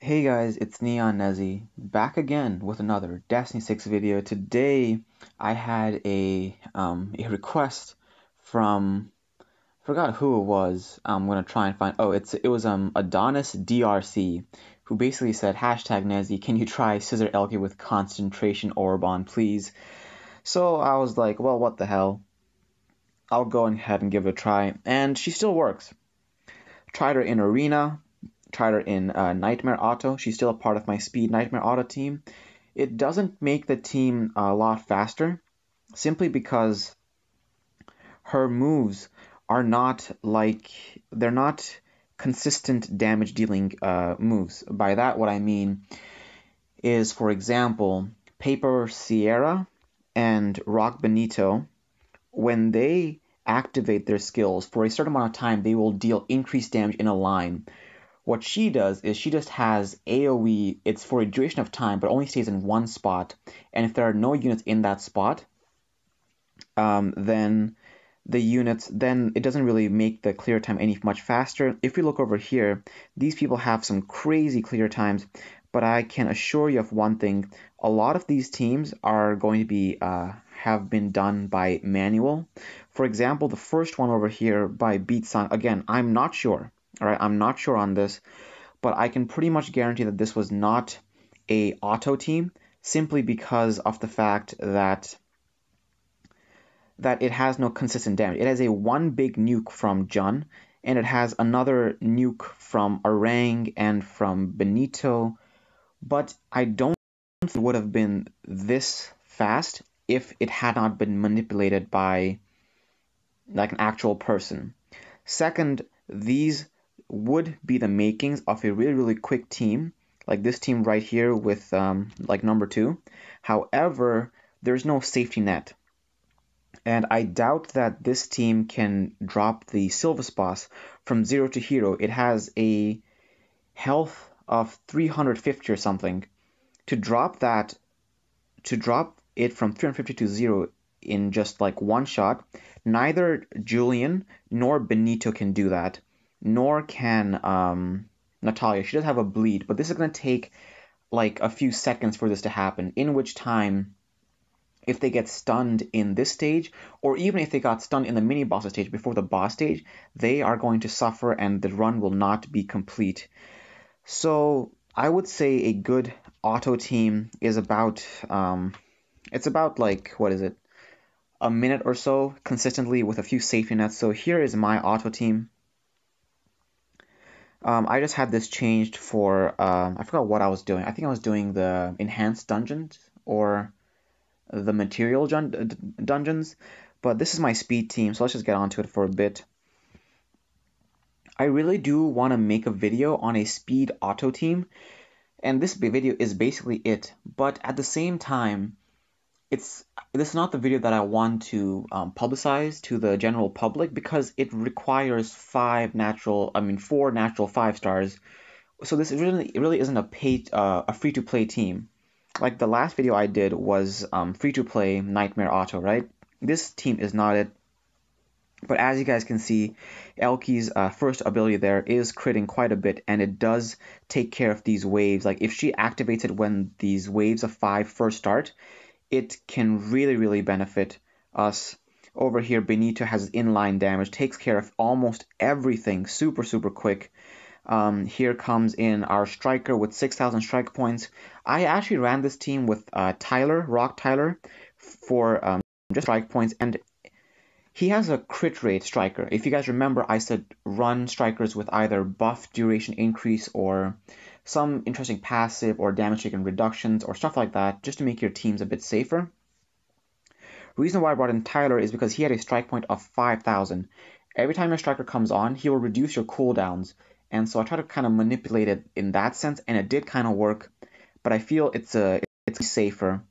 Hey guys, it's Neon Nezzy, back again with another Destiny 6 video. Today I had a request from forgot who it was. I'm gonna try and find it was Adonis DRC, who basically said #Nezzy, can you try Scissor Elke with concentration orb on please? So I was like, well, what the hell? I'll go ahead and give it a try, and she still works. Tried her in Arena, tried her in Nightmare Auto. She's still a part of my Speed Nightmare Auto team. It doesn't make the team a lot faster, simply because her moves are not they're not consistent damage dealing moves. By that, what I mean is, for example, Paper Sierra and Rock Benito, when they activate their skills for a certain amount of time, they will deal increased damage in a line. What she does is she just has AoE, it's for a duration of time, but only stays in one spot. And if there are no units in that spot, then it doesn't really make the clear time any much faster. If we look over here, these people have some crazy clear times, but I can assure you of one thing: a lot of these teams are going to be have been done by manual. For example, the first one over here by Beat Song, again, I'm not sure. All right, I'm not sure on this, but I can pretty much guarantee that this was not a auto team, simply because of the fact that it has no consistent damage. It has a one big nuke from Jun, and it has another nuke from Orang and from Benito, but I don't think it would have been this fast if it had not been manipulated by like an actual person. Second, these would be the makings of a really, really quick team, like this team right here with like number 2. However, there's no safety net. And I doubt that this team can drop the Silvus boss from 0 to hero. It has a health of 350 or something. To drop it from 350 to 0 in just like one shot, neither Julian nor Benito can do that, nor can Natalia. She does have a bleed, but this is going to take like a few seconds for this to happen, in which time, if they get stunned in this stage, or even if they got stunned in the mini boss stage before the boss stage, they are going to suffer and the run will not be complete. So I would say a good auto team is about it's about like, what is it, a minute or so consistently with a few safety nets. So here is my auto team. I just had this changed for I forgot what I was doing. I think I was doing the enhanced dungeons or the material dungeons, but this is my speed team, so let's just get onto it for a bit. I really do want to make a video on a speed auto team, and this video is basically it, but at the same time, this is not the video that I want to publicize to the general public, because it requires 4 natural 5 stars. So this really isn't a free-to-play team. Like the last video I did was free-to-play Nightmare Auto, right? This team is not it. But as you guys can see, Elke's first ability there is critting quite a bit, and it does take care of these waves. Like if she activates it when these waves of 5 first start, it can really, really benefit us. Over here, Benito has inline damage, takes care of almost everything super, super quick. Here comes in our striker with 6,000 strike points. I actually ran this team with Rock Tyler, for just strike points, and he has a crit rate striker. If you guys remember, I said run strikers with either buff duration increase or some interesting passive or damage taken reductions or stuff like that, just to make your teams a bit safer. Reason why I brought in Tyler is because he had a strike point of 5,000. Every time your striker comes on, he will reduce your cooldowns, and so I try to kind of manipulate it in that sense, and it did kind of work. But I feel it's safer.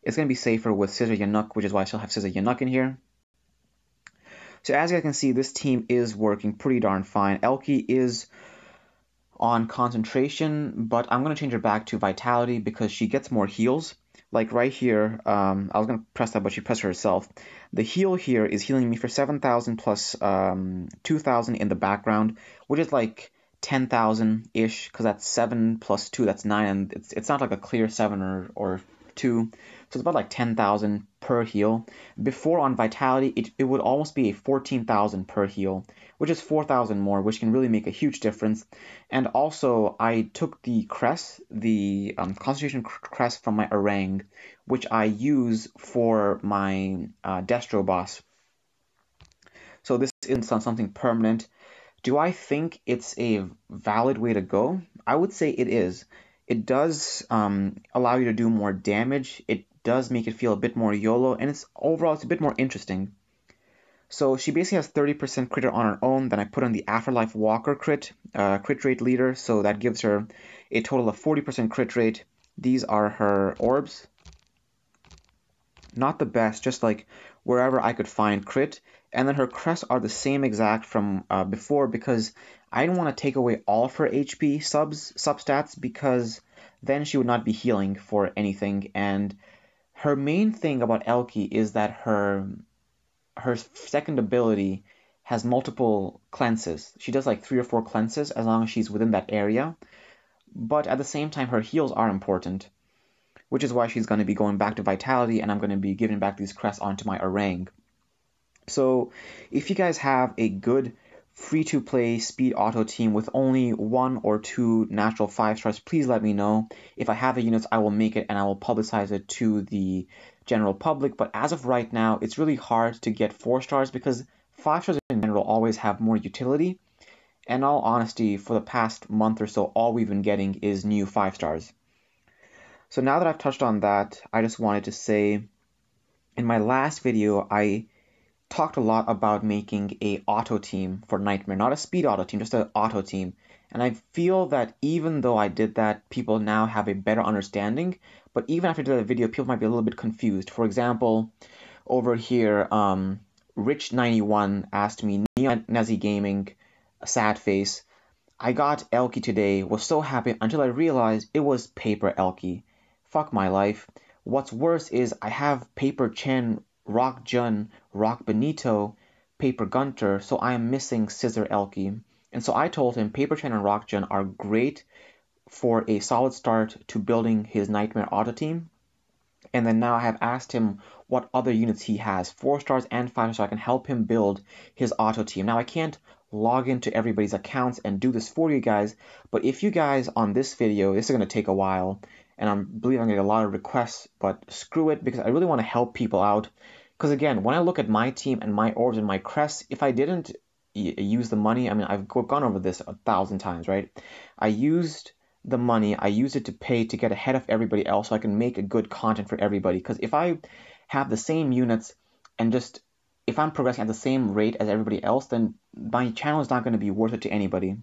It's going to be safer with Scissor Yanuk, which is why I still have Scissor Yanuk in here. So as you guys can see, this team is working pretty darn fine. Elke is on concentration, but I'm going to change her back to vitality because she gets more heals. Like right here, I was going to press that, but she pressed herself. The heal here is healing me for 7,000 plus 2,000 in the background, which is like 10,000-ish, because that's 7 plus 2, that's 9, and it's not like a clear 7 or 2, so it's about like 10,000 per heal. Before on Vitality, it would almost be a 14,000 per heal, which is 4,000 more, which can really make a huge difference. And also, I took the crest, the concentration crest from my Orang, which I use for my Destro boss. So this isn't something permanent. Do I think it's a valid way to go? I would say it is. It does allow you to do more damage. It does make it feel a bit more YOLO, and overall it's a bit more interesting. So she basically has 30% crit on her own. Then I put on the Afterlife Walker crit rate leader, so that gives her a total of 40% crit rate. These are her orbs. Not the best, just like wherever I could find crit. And then her crests are the same exact from before, because I didn't want to take away all of her HP substats, because then she would not be healing for anything. And her main thing about Elke is that her second ability has multiple cleanses. She does like 3 or 4 cleanses as long as she's within that area. But at the same time, her heals are important, which is why she's going to be going back to Vitality, and I'm going to be giving back these crests onto my Orang. So if you guys have a good free-to-play speed auto team with only 1 or 2 natural 5 stars, please let me know. If I have the units, I will make it and I will publicize it to the general public. But as of right now, it's really hard to get 4 stars because 5 stars in general always have more utility. And in all honesty, for the past month or so, all we've been getting is new 5 stars. So now that I've touched on that, I just wanted to say, in my last video, I talked a lot about making a auto team for Nightmare, not a speed auto team, just an auto team. And I feel that even though I did that, people now have a better understanding. But even after I did that video, people might be a little bit confused. For example, over here, Rich91 asked me, Neon Nazi Gaming, sad face, I got Elke today, was so happy until I realized it was Paper Elke. Fuck my life. What's worse is I have Paper Chen, Rock Jun, Rock Benito, Paper Gunter, so I am missing Scissor Elke. And so I told him Paper Chen and Rock Jun are great for a solid start to building his Nightmare auto team. And then now I have asked him what other units he has, 4 stars and 5 stars, so I can help him build his auto team. Now I can't log into everybody's accounts and do this for you guys, but if you guys on this video, this is going to take a while, and I believe I'm getting a lot of requests, but screw it, because I really want to help people out. Because again, when I look at my team and my orbs and my crests, if I didn't use the money, I mean, I've gone over this 1,000 times, right? I used the money, I used it to pay to get ahead of everybody else so I can make a good content for everybody. Because if I have the same units and just, if I'm progressing at the same rate as everybody else, then my channel is not going to be worth it to anybody.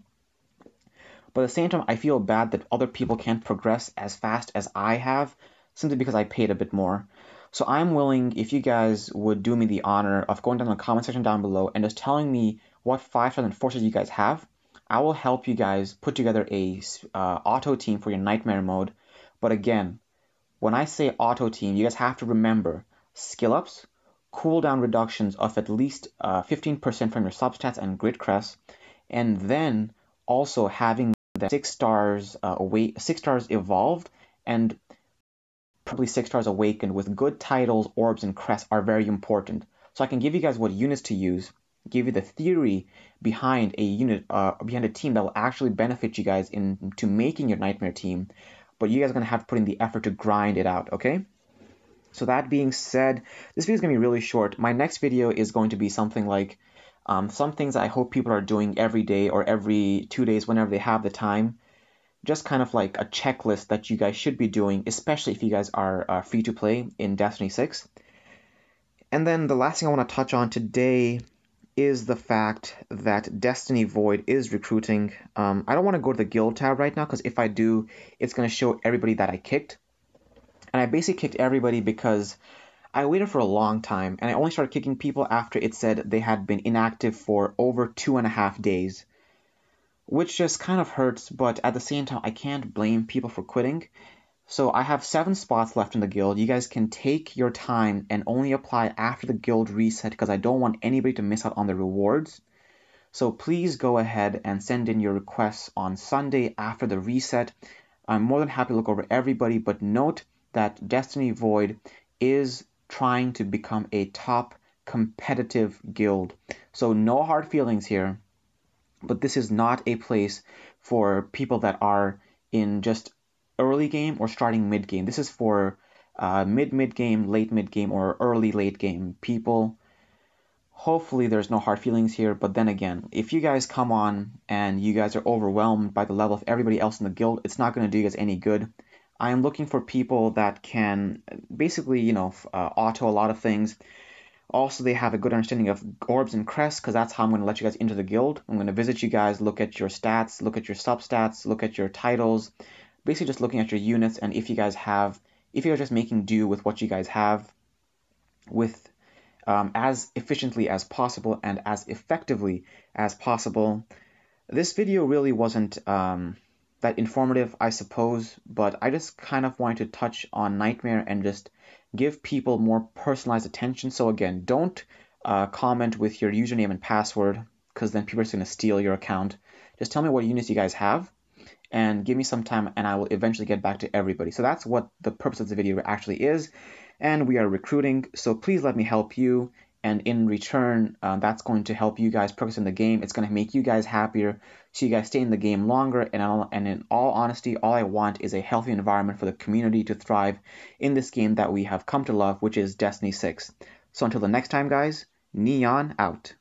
But at the same time, I feel bad that other people can't progress as fast as I have, simply because I paid a bit more. So I'm willing, if you guys would do me the honor of going down in the comment section down below and just telling me what 5 stars and 4 stars you guys have, I will help you guys put together a auto team for your Nightmare mode. But again, when I say auto team, you guys have to remember skill ups, cooldown reductions of at least 15% from your substats and grid crests, and then also having the 6 stars 6 stars evolved, and probably 6 stars awakened with good titles, orbs, and crests are very important. So I can give you guys what units to use, give you the theory behind a unit, behind a team that will actually benefit you guys into making your Nightmare team. But you guys are going to have to put in the effort to grind it out, okay? So that being said, this video is going to be really short. My next video is going to be something like some things I hope people are doing every day or every 2 days whenever they have the time. Just kind of like a checklist that you guys should be doing, especially if you guys are free to play in Destiny 6. And then the last thing I want to touch on today is the fact that DestinyVOID is recruiting. I don't want to go to the guild tab right now, because if I do, it's going to show everybody that I kicked. And I basically kicked everybody because I waited for a long time, and I only started kicking people after it said they had been inactive for over 2.5 days. Which just kind of hurts, but at the same time, I can't blame people for quitting. So I have 7 spots left in the guild. You guys can take your time and only apply after the guild reset, because I don't want anybody to miss out on the rewards. So please go ahead and send in your requests on Sunday after the reset. I'm more than happy to look over everybody, but note that Destiny Void is trying to become a top competitive guild. So no hard feelings here, but this is not a place for people that are in just early game or starting mid game. This is for mid game, late mid game, or early late game people. Hopefully there's no hard feelings here, but then again, if you guys come on and you guys are overwhelmed by the level of everybody else in the guild, it's not going to do you guys any good. I am looking for people that can basically, auto a lot of things. Also, they have a good understanding of orbs and crests, because that's how I'm going to let you guys into the guild. I'm going to visit you guys, look at your stats, look at your substats, look at your titles, basically just looking at your units, and if you're just making do with what you guys have, with as efficiently as possible and as effectively as possible. This video really wasn't that informative, I suppose, but I just kind of wanted to touch on Nightmare and just give people more personalized attention. So again, don't comment with your username and password, because then people are just going to steal your account. Just tell me what units you guys have and give me some time, and I will eventually get back to everybody. So that's what the purpose of the video actually is, and we are recruiting, so please let me help you, and in return, that's going to help you guys progress in the game. It's going to make you guys happier, so you guys stay in the game longer, and in all honesty, all I want is a healthy environment for the community to thrive in this game that we have come to love, which is Destiny 6. So until the next time, guys, Neon out.